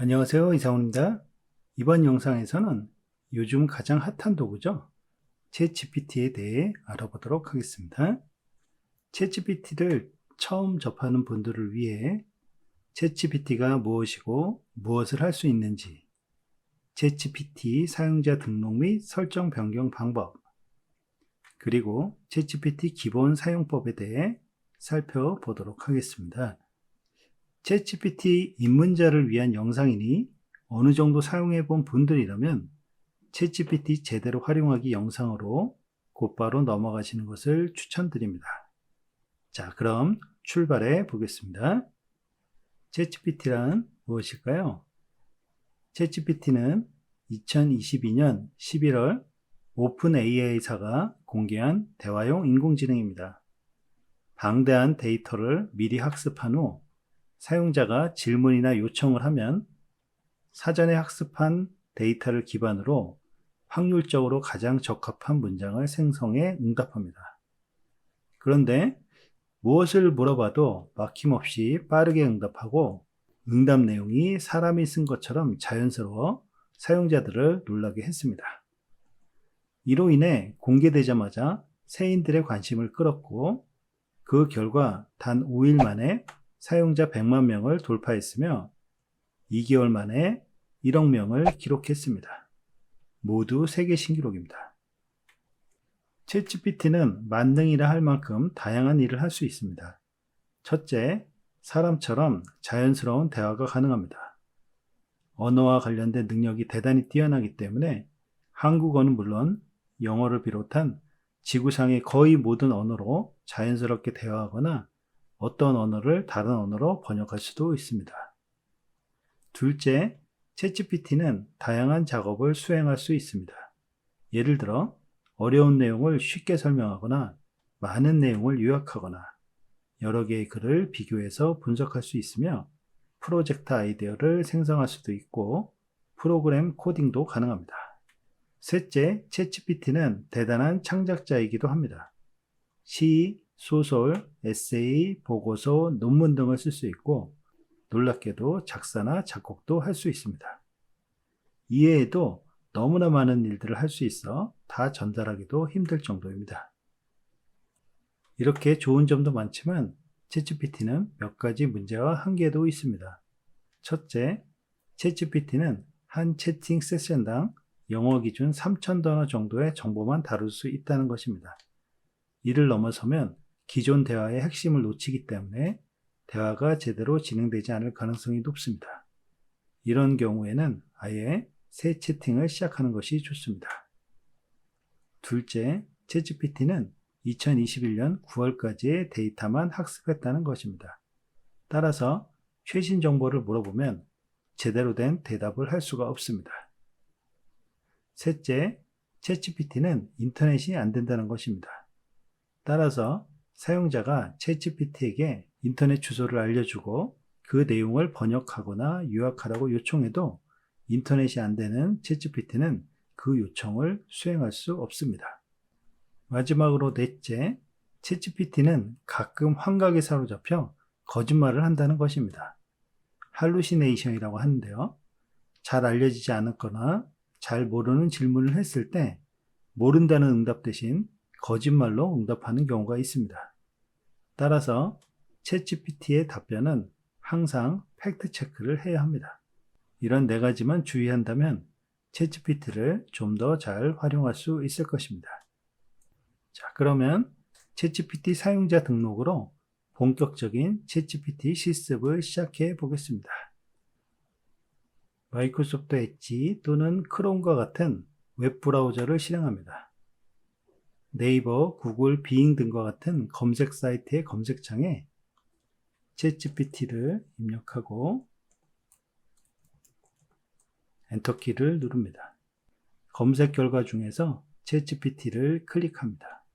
안녕하세요. 이상훈입니다. 이번 영상에서는 요즘 가장 핫한 도구죠. 챗GPT에 대해 알아보도록 하겠습니다. 챗GPT를 처음 접하는 분들을 위해 챗GPT가 무엇이고 무엇을 할 수 있는지, 챗GPT 사용자 등록 및 설정 변경 방법, 그리고 챗GPT 기본 사용법에 대해 살펴보도록 하겠습니다. 챗GPT 입문자를 위한 영상이니 어느 정도 사용해 본 분들이라면 챗GPT 제대로 활용하기 영상으로 곧바로 넘어가시는 것을 추천드립니다. 자, 그럼 출발해 보겠습니다. 챗GPT란 무엇일까요? 챗GPT는 2022년 11월 오픈 AI사가 공개한 대화용 인공지능입니다. 방대한 데이터를 미리 학습한 후 사용자가 질문이나 요청을 하면 사전에 학습한 데이터를 기반으로 확률적으로 가장 적합한 문장을 생성해 응답합니다. 그런데 무엇을 물어봐도 막힘없이 빠르게 응답하고 응답 내용이 사람이 쓴 것처럼 자연스러워 사용자들을 놀라게 했습니다. 이로 인해 공개되자마자 세인들의 관심을 끌었고 그 결과 단 5일 만에 사용자 100만 명을 돌파했으며 2개월 만에 1억 명을 기록했습니다. 모두 세계 신기록입니다. 챗GPT는 만능이라 할 만큼 다양한 일을 할 수 있습니다. 첫째, 사람처럼 자연스러운 대화가 가능합니다. 언어와 관련된 능력이 대단히 뛰어나기 때문에 한국어는 물론 영어를 비롯한 지구상의 거의 모든 언어로 자연스럽게 대화하거나 어떤 언어를 다른 언어로 번역할 수도 있습니다. 둘째, 챗GPT는 다양한 작업을 수행할 수 있습니다. 예를 들어 어려운 내용을 쉽게 설명하거나 많은 내용을 요약하거나 여러 개의 글을 비교해서 분석할 수 있으며 프로젝트 아이디어를 생성할 수도 있고 프로그램 코딩도 가능합니다. 셋째, 챗GPT는 대단한 창작자이기도 합니다. 시, 소설, 에세이, 보고서, 논문 등을 쓸 수 있고 놀랍게도 작사나 작곡도 할 수 있습니다. 이외에도 너무나 많은 일들을 할 수 있어 다 전달하기도 힘들 정도입니다. 이렇게 좋은 점도 많지만 챗GPT는 몇 가지 문제와 한계도 있습니다. 첫째, 챗GPT는 한 채팅 세션당 영어 기준 3,000단어 정도의 정보만 다룰 수 있다는 것입니다. 이를 넘어서면 기존 대화의 핵심을 놓치기 때문에 대화가 제대로 진행되지 않을 가능성이 높습니다. 이런 경우에는 아예 새 채팅을 시작하는 것이 좋습니다. 둘째, 챗GPT는 2021년 9월까지의 데이터만 학습했다는 것입니다. 따라서 최신 정보를 물어보면 제대로 된 대답을 할 수가 없습니다. 셋째, 챗GPT는 인터넷이 안 된다는 것입니다. 따라서 사용자가 챗GPT에게 인터넷 주소를 알려주고 그 내용을 번역하거나 요약하라고 요청해도 인터넷이 안 되는 챗GPT는 그 요청을 수행할 수 없습니다. 마지막으로 넷째, 챗GPT는 가끔 환각에 사로잡혀 거짓말을 한다는 것입니다. 할루시네이션이라고 하는데요. 잘 알려지지 않았거나 잘 모르는 질문을 했을 때 모른다는 응답 대신 거짓말로 응답하는 경우가 있습니다. 따라서 챗GPT의 답변은 항상 팩트 체크를 해야 합니다. 이런 네 가지만 주의한다면 챗GPT를 좀 더 잘 활용할 수 있을 것입니다. 자, 그러면 챗GPT 사용자 등록으로 본격적인 챗GPT 실습을 시작해 보겠습니다. 마이크로소프트 엣지 또는 크롬과 같은 웹브라우저를 실행합니다. 네이버, 구글, 빙 등과 같은 검색 사이트의 검색창에 챗GPT를 입력하고 엔터키를 누릅니다. 검색 결과 중에서 챗GPT를 클릭합니다.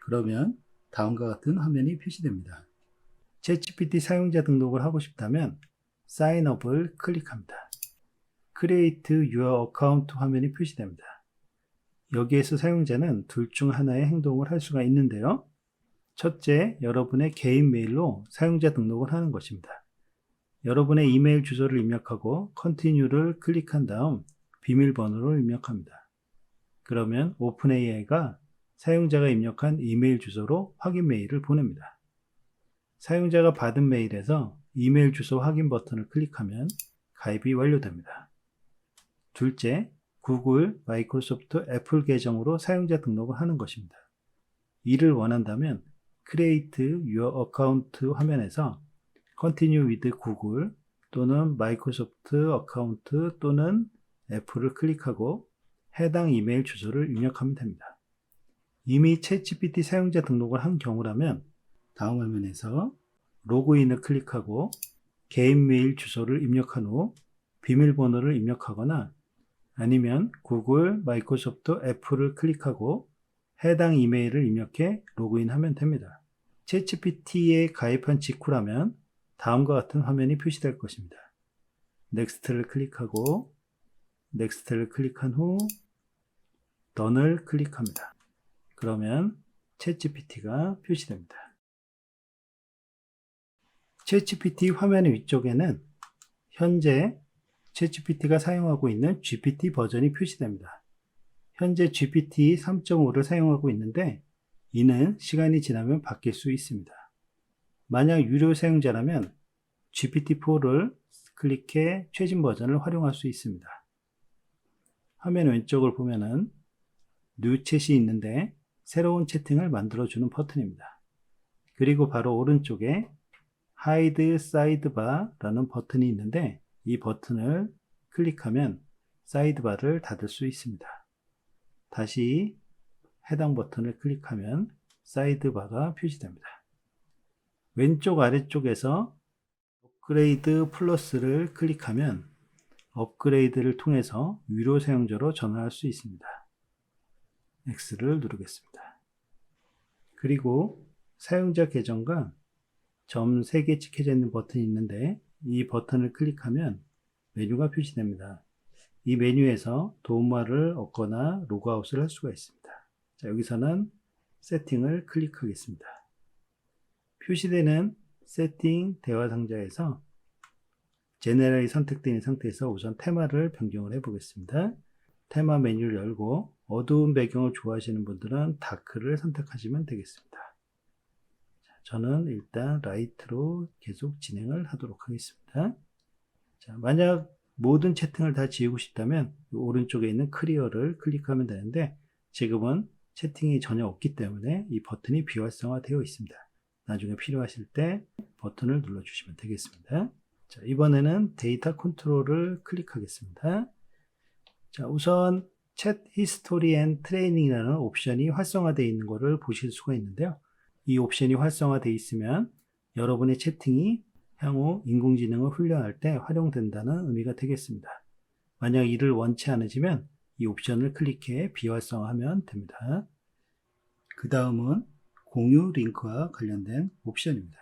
그러면 다음과 같은 화면이 표시됩니다. 챗GPT 사용자 등록을 하고 싶다면 사인업을 클릭합니다. Create Your Account 화면이 표시됩니다. 여기에서 사용자는 둘 중 하나의 행동을 할 수가 있는데요. 첫째, 여러분의 개인 메일로 사용자 등록을 하는 것입니다. 여러분의 이메일 주소를 입력하고 Continue를 클릭한 다음 비밀번호를 입력합니다. 그러면 오픈AI가 사용자가 입력한 이메일 주소로 확인 메일을 보냅니다. 사용자가 받은 메일에서 이메일 주소 확인 버튼을 클릭하면 가입이 완료됩니다. 둘째, 구글, 마이크로소프트, 애플 계정으로 사용자 등록을 하는 것입니다. 이를 원한다면 Create Your Account 화면에서 Continue with Google 또는 마이크로소프트 어카운트 또는 애플을 클릭하고 해당 이메일 주소를 입력하면 됩니다. 이미 챗GPT 사용자 등록을 한 경우라면 다음 화면에서 로그인을 클릭하고 개인 메일 주소를 입력한 후 비밀번호를 입력하거나 아니면 구글, 마이크로소프트, 애플을 클릭하고 해당 이메일을 입력해 로그인하면 됩니다. 챗GPT에 가입한 직후라면 다음과 같은 화면이 표시될 것입니다. 넥스트를 클릭하고 넥스트를 클릭한 후 Done을 클릭합니다. 그러면 챗GPT가 표시됩니다. 챗GPT 화면의 위쪽에는 현재 챗GPT가 사용하고 있는 GPT 버전이 표시됩니다. 현재 GPT 3.5를 사용하고 있는데 이는 시간이 지나면 바뀔 수 있습니다. 만약 유료 사용자라면 GPT-4를 클릭해 최신 버전을 활용할 수 있습니다. 화면 왼쪽을 보면은 뉴 챗이 있는데 새로운 채팅을 만들어주는 버튼입니다. 그리고 바로 오른쪽에 Hide Sidebar라는 버튼이 있는데 이 버튼을 클릭하면 사이드바를 닫을 수 있습니다. 다시 해당 버튼을 클릭하면 사이드바가 표시됩니다. 왼쪽 아래쪽에서 업그레이드 플러스를 클릭하면 업그레이드를 통해서 유료 사용자로 전환할 수 있습니다. X를 누르겠습니다. 그리고 사용자 계정과 점 3개 찍혀져 있는 버튼이 있는데 이 버튼을 클릭하면 메뉴가 표시됩니다. 이 메뉴에서 도움말을 얻거나 로그아웃을 할 수가 있습니다. 자, 여기서는 세팅을 클릭하겠습니다. 표시되는 세팅 대화 상자에서 제네럴이 선택된 상태에서 우선 테마를 변경을 해 보겠습니다. 테마 메뉴를 열고 어두운 배경을 좋아하시는 분들은 다크를 선택하시면 되겠습니다. 자, 저는 일단 라이트로 계속 진행을 하도록 하겠습니다. 자, 만약 모든 채팅을 다 지우고 싶다면 오른쪽에 있는 클리어를 클릭하면 되는데 지금은 채팅이 전혀 없기 때문에 이 버튼이 비활성화되어 있습니다. 나중에 필요하실 때 버튼을 눌러주시면 되겠습니다. 자, 이번에는 데이터 컨트롤을 클릭하겠습니다. 자, 우선 챗 히스토리 앤 트레이닝이라는 옵션이 활성화되어 있는 것을 보실 수가 있는데요. 이 옵션이 활성화되어 있으면 여러분의 채팅이 향후 인공지능을 훈련할 때 활용된다는 의미가 되겠습니다. 만약 이를 원치 않으시면 이 옵션을 클릭해 비활성화하면 됩니다. 그 다음은 공유 링크와 관련된 옵션입니다.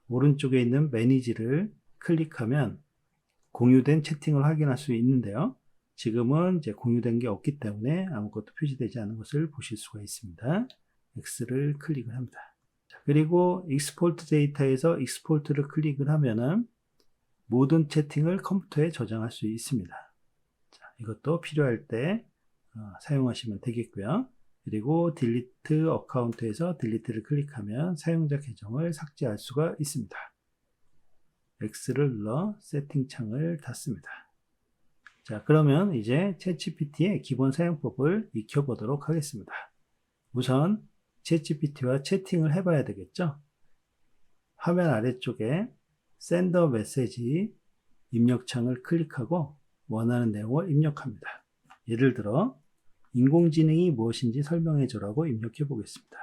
오른쪽에 있는 매니지를 클릭하면 공유된 채팅을 확인할 수 있는데요. 지금은 이제 공유된 게 없기 때문에 아무것도 표시되지 않은 것을 보실 수가 있습니다. X를 클릭을 합니다. 자, 그리고 익스포트 데이터에서 익스포트를 클릭을 하면은 모든 채팅을 컴퓨터에 저장할 수 있습니다. 자, 이것도 필요할 때 사용하시면 되겠고요. 그리고 딜리트 어카운트에서 딜리트를 클릭하면 사용자 계정을 삭제할 수가 있습니다. X를 눌러 세팅창을 닫습니다. 자, 그러면 이제 챗GPT의 기본 사용법을 익혀보도록 하겠습니다. 우선 챗GPT와 채팅을 해봐야 되겠죠? 화면 아래쪽에 샌더 메시지 입력창을 클릭하고 원하는 내용을 입력합니다. 예를 들어 인공지능이 무엇인지 설명해줘라고 입력해 보겠습니다.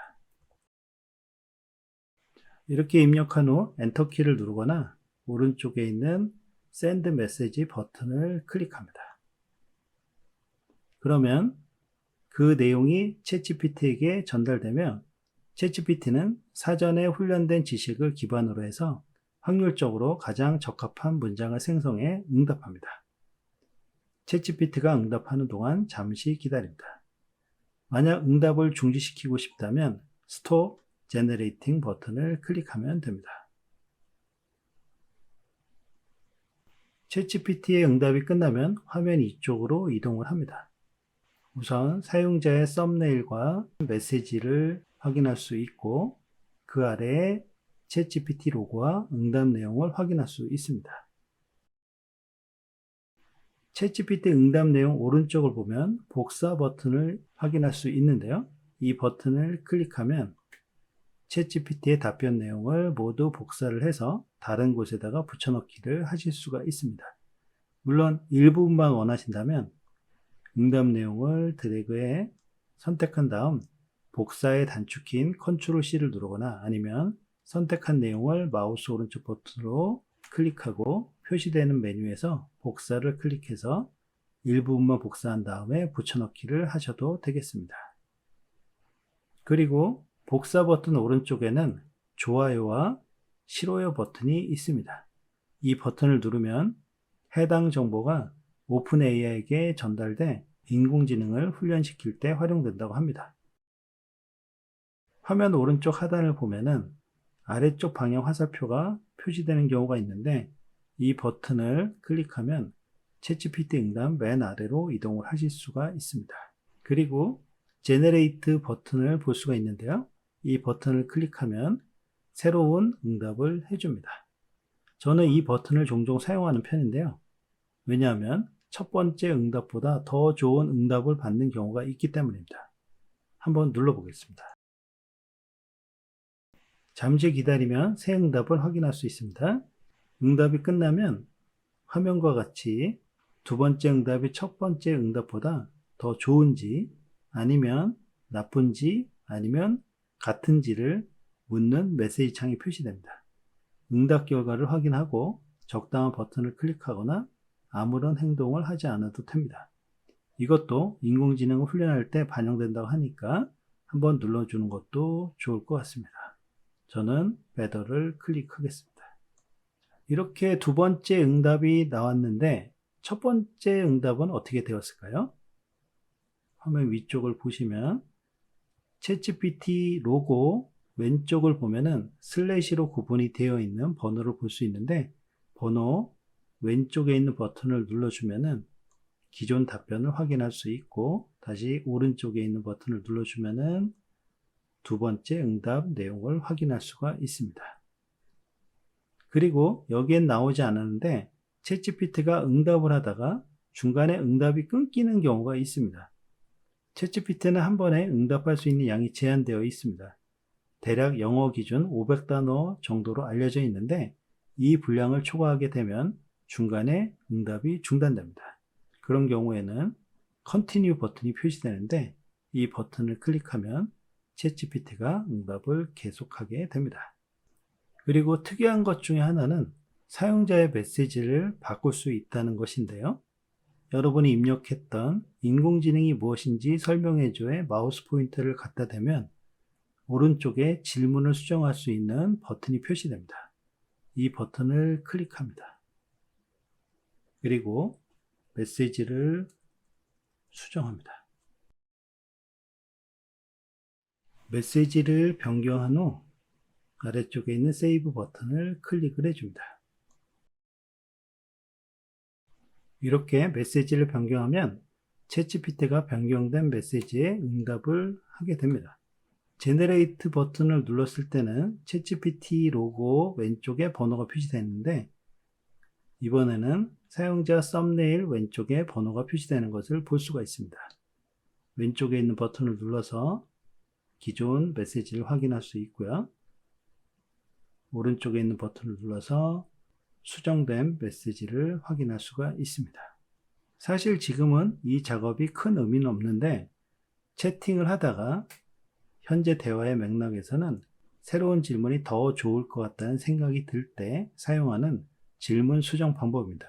이렇게 입력한 후 엔터키를 누르거나 오른쪽에 있는 샌드 메시지 버튼을 클릭합니다. 그러면 그 내용이 챗GPT에게 전달되면 챗GPT는 사전에 훈련된 지식을 기반으로 해서 확률적으로 가장 적합한 문장을 생성해 응답합니다. 챗GPT가 응답하는 동안 잠시 기다립니다. 만약 응답을 중지시키고 싶다면 Stop Generating 버튼을 클릭하면 됩니다. 챗GPT의 응답이 끝나면 화면 이쪽으로 이동을 합니다. 우선 사용자의 썸네일과 메시지를 확인할 수 있고 그 아래에 챗GPT 로고와 응답 내용을 확인할 수 있습니다. 챗GPT 응답 내용 오른쪽을 보면 복사 버튼을 확인할 수 있는데요. 이 버튼을 클릭하면 챗GPT의 답변 내용을 모두 복사를 해서 다른 곳에다가 붙여넣기를 하실 수가 있습니다. 물론 일부분만 원하신다면 응답 내용을 드래그해 선택한 다음 복사의 단축키인 Ctrl+C를 누르거나 아니면 선택한 내용을 마우스 오른쪽 버튼으로 클릭하고 표시되는 메뉴에서 복사를 클릭해서 일부분만 복사한 다음에 붙여넣기를 하셔도 되겠습니다. 그리고 복사 버튼 오른쪽에는 좋아요와 싫어요 버튼이 있습니다. 이 버튼을 누르면 해당 정보가 오픈AI에게 전달돼 인공지능을 훈련시킬 때 활용된다고 합니다. 화면 오른쪽 하단을 보면은 아래쪽 방향 화살표가 표시되는 경우가 있는데 이 버튼을 클릭하면 챗GPT 응답 맨 아래로 이동을 하실 수가 있습니다. 그리고 제너레이트 버튼을 볼 수가 있는데요. 이 버튼을 클릭하면 새로운 응답을 해줍니다. 저는 이 버튼을 종종 사용하는 편인데요. 왜냐하면 첫 번째 응답보다 더 좋은 응답을 받는 경우가 있기 때문입니다. 한번 눌러보겠습니다. 잠시 기다리면 새 응답을 확인할 수 있습니다. 응답이 끝나면 화면과 같이 두 번째 응답이 첫 번째 응답보다 더 좋은지 아니면 나쁜지 아니면 같은지를 묻는 메시지 창이 표시됩니다. 응답 결과를 확인하고 적당한 버튼을 클릭하거나 아무런 행동을 하지 않아도 됩니다. 이것도 인공지능을 훈련할 때 반영된다고 하니까 한번 눌러주는 것도 좋을 것 같습니다. 저는 better를 클릭하겠습니다. 이렇게 두 번째 응답이 나왔는데 첫 번째 응답은 어떻게 되었을까요? 화면 위쪽을 보시면 챗GPT 로고 왼쪽을 보면은 슬래시로 구분이 되어 있는 번호를 볼 수 있는데 번호 왼쪽에 있는 버튼을 눌러주면은 기존 답변을 확인할 수 있고 다시 오른쪽에 있는 버튼을 눌러주면은 두 번째 응답 내용을 확인할 수가 있습니다. 그리고 여기엔 나오지 않았는데 챗GPT가 응답을 하다가 중간에 응답이 끊기는 경우가 있습니다. 챗GPT는 한 번에 응답할 수 있는 양이 제한되어 있습니다. 대략 영어 기준 500단어 정도로 알려져 있는데 이 분량을 초과하게 되면 중간에 응답이 중단됩니다. 그런 경우에는 Continue 버튼이 표시되는데 이 버튼을 클릭하면 챗GPT가 응답을 계속하게 됩니다. 그리고 특이한 것 중에 하나는 사용자의 메시지를 바꿀 수 있다는 것인데요. 여러분이 입력했던 인공지능이 무엇인지 설명해줘에 마우스 포인터를 갖다 대면 오른쪽에 질문을 수정할 수 있는 버튼이 표시됩니다. 이 버튼을 클릭합니다. 그리고 메시지를 수정합니다. 메시지를 변경한 후 아래쪽에 있는 세이브 버튼을 클릭을 해줍니다. 이렇게 메시지를 변경하면 챗GPT가 변경된 메시지에 응답을 하게 됩니다. 제너레이트 버튼을 눌렀을 때는 챗GPT 로고 왼쪽에 번호가 표시되는데 이번에는 사용자 썸네일 왼쪽에 번호가 표시되는 것을 볼 수가 있습니다. 왼쪽에 있는 버튼을 눌러서 기존 메시지를 확인할 수 있고요. 오른쪽에 있는 버튼을 눌러서 수정된 메시지를 확인할 수가 있습니다. 사실 지금은 이 작업이 큰 의미는 없는데 채팅을 하다가 현재 대화의 맥락에서는 새로운 질문이 더 좋을 것 같다는 생각이 들 때 사용하는 질문 수정 방법입니다.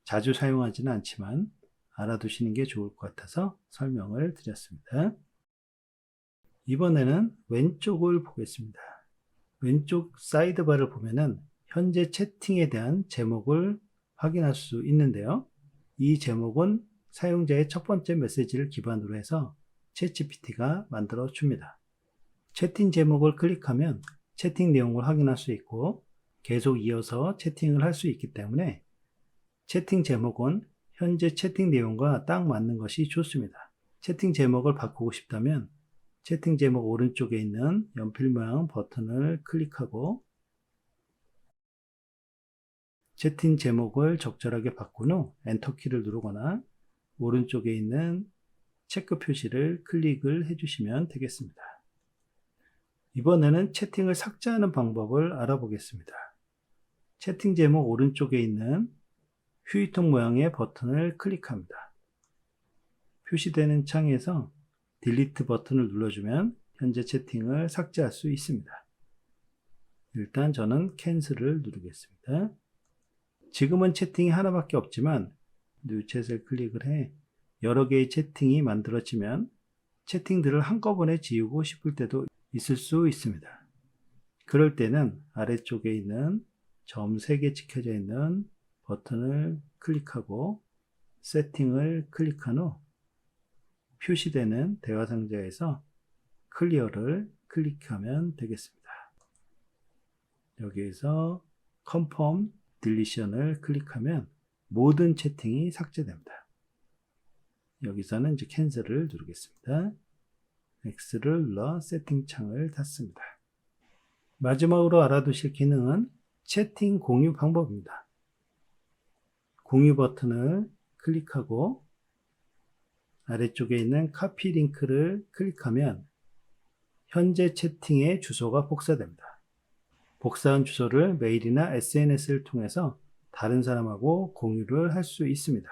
자주 사용하지는 않지만 알아두시는 게 좋을 것 같아서 설명을 드렸습니다. 이번에는 왼쪽을 보겠습니다. 왼쪽 사이드바를 보면은 현재 채팅에 대한 제목을 확인할 수 있는데요. 이 제목은 사용자의 첫 번째 메시지를 기반으로 해서 챗GPT가 만들어 줍니다. 채팅 제목을 클릭하면 채팅 내용을 확인할 수 있고 계속 이어서 채팅을 할 수 있기 때문에 채팅 제목은 현재 채팅 내용과 딱 맞는 것이 좋습니다. 채팅 제목을 바꾸고 싶다면 채팅 제목 오른쪽에 있는 연필 모양 버튼을 클릭하고 채팅 제목을 적절하게 바꾼 후 엔터키를 누르거나 오른쪽에 있는 체크 표시를 클릭을 해주시면 되겠습니다. 이번에는 채팅을 삭제하는 방법을 알아보겠습니다. 채팅 제목 오른쪽에 있는 휴지통 모양의 버튼을 클릭합니다. 표시되는 창에서 딜리트 버튼을 눌러주면 현재 채팅을 삭제할 수 있습니다. 일단 저는 캔슬을 누르겠습니다. 지금은 채팅이 하나밖에 없지만 뉴챗을 클릭을 해 여러 개의 채팅이 만들어지면 채팅들을 한꺼번에 지우고 싶을 때도 있을 수 있습니다. 그럴 때는 아래쪽에 있는 점 3개 찍혀져 있는 버튼을 클릭하고 세팅을 클릭한 후 표시되는 대화 상자에서 클리어를 클릭하면 되겠습니다. 여기에서 컨펌 딜리션을 클릭하면 모든 채팅이 삭제됩니다. 여기서는 이제 캔슬을 누르겠습니다. X를 눌러 세팅 창을 닫습니다. 마지막으로 알아두실 기능은 채팅 공유 방법입니다. 공유 버튼을 클릭하고 아래쪽에 있는 카피 링크를 클릭하면 현재 채팅의 주소가 복사됩니다. 복사한 주소를 메일이나 SNS를 통해서 다른 사람하고 공유를 할 수 있습니다.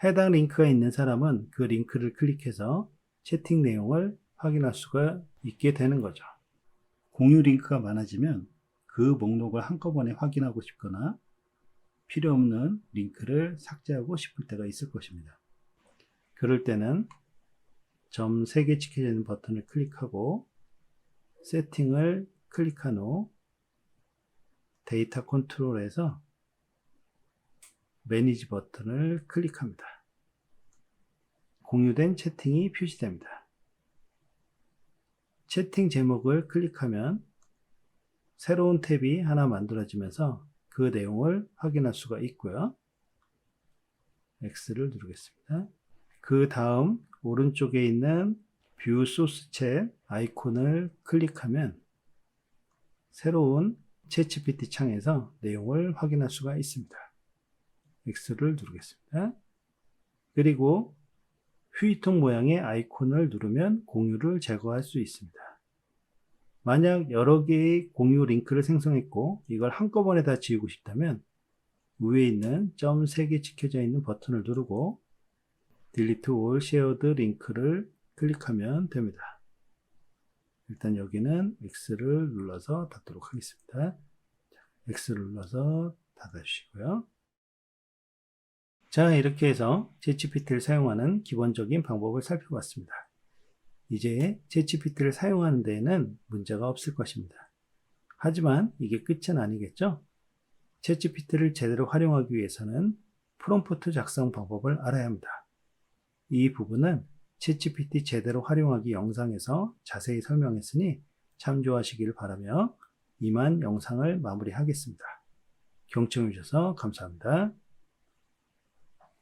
해당 링크가 있는 사람은 그 링크를 클릭해서 채팅 내용을 확인할 수가 있게 되는 거죠. 공유 링크가 많아지면 그 목록을 한꺼번에 확인하고 싶거나 필요 없는 링크를 삭제하고 싶을 때가 있을 것입니다. 그럴 때는 점 3개 찍혀져 있는 버튼을 클릭하고 세팅을 클릭한 후 데이터 컨트롤에서 매니지 버튼을 클릭합니다. 공유된 채팅이 표시됩니다. 채팅 제목을 클릭하면 새로운 탭이 하나 만들어지면서 그 내용을 확인할 수가 있고요. X를 누르겠습니다. 그 다음 오른쪽에 있는 뷰 소스 챗 아이콘을 클릭하면 새로운 챗GPT 창에서 내용을 확인할 수가 있습니다. X를 누르겠습니다. 그리고 휴지통 모양의 아이콘을 누르면 공유를 제거할 수 있습니다. 만약 여러 개의 공유 링크를 생성했고 이걸 한꺼번에 다 지우고 싶다면 위에 있는 점 3개 찍혀져 있는 버튼을 누르고 Delete all shared 링크를 클릭하면 됩니다. 일단 여기는 X를 눌러서 닫도록 하겠습니다. X를 눌러서 닫아주시고요. 자, 이렇게 해서 챗GPT를 사용하는 기본적인 방법을 살펴봤습니다. 이제 챗GPT를 사용하는 데에는 문제가 없을 것입니다. 하지만 이게 끝은 아니겠죠? 챗GPT를 제대로 활용하기 위해서는 프롬프트 작성 방법을 알아야 합니다. 이 부분은 챗GPT 제대로 활용하기 영상에서 자세히 설명했으니 참조하시길 바라며 이만 영상을 마무리하겠습니다. 경청해 주셔서 감사합니다.